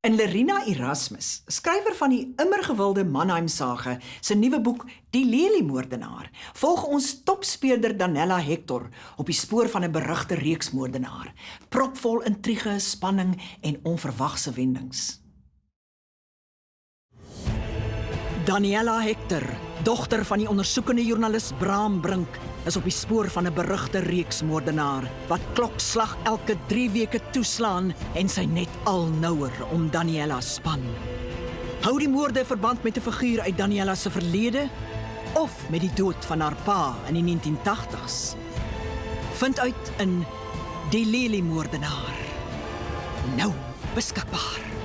En Lerina Erasmus, skrywer van die immergewilde Mannheim-sage, se nuwe boek Die Leliemoordenaar, volg ons topspeurder Daniella Hector op die spoor van 'n berugte reeksmoordenaar, propvol intrige, spanning en onverwagse wendings. Daniella Hector, dogter van die ondersoekende joernalis Bram Brink, is op die spoor van 'n berugte reeksmoordenaar wat klokslag elke 3 weke toeslaan en sy net al nouer om Daniella span. Hou die moorde verband met 'n figuur uit Daniella se verlede of met die dood van haar pa in die 1980s? Vind uit in Die Leliemoordenaar. Nou beskikbaar.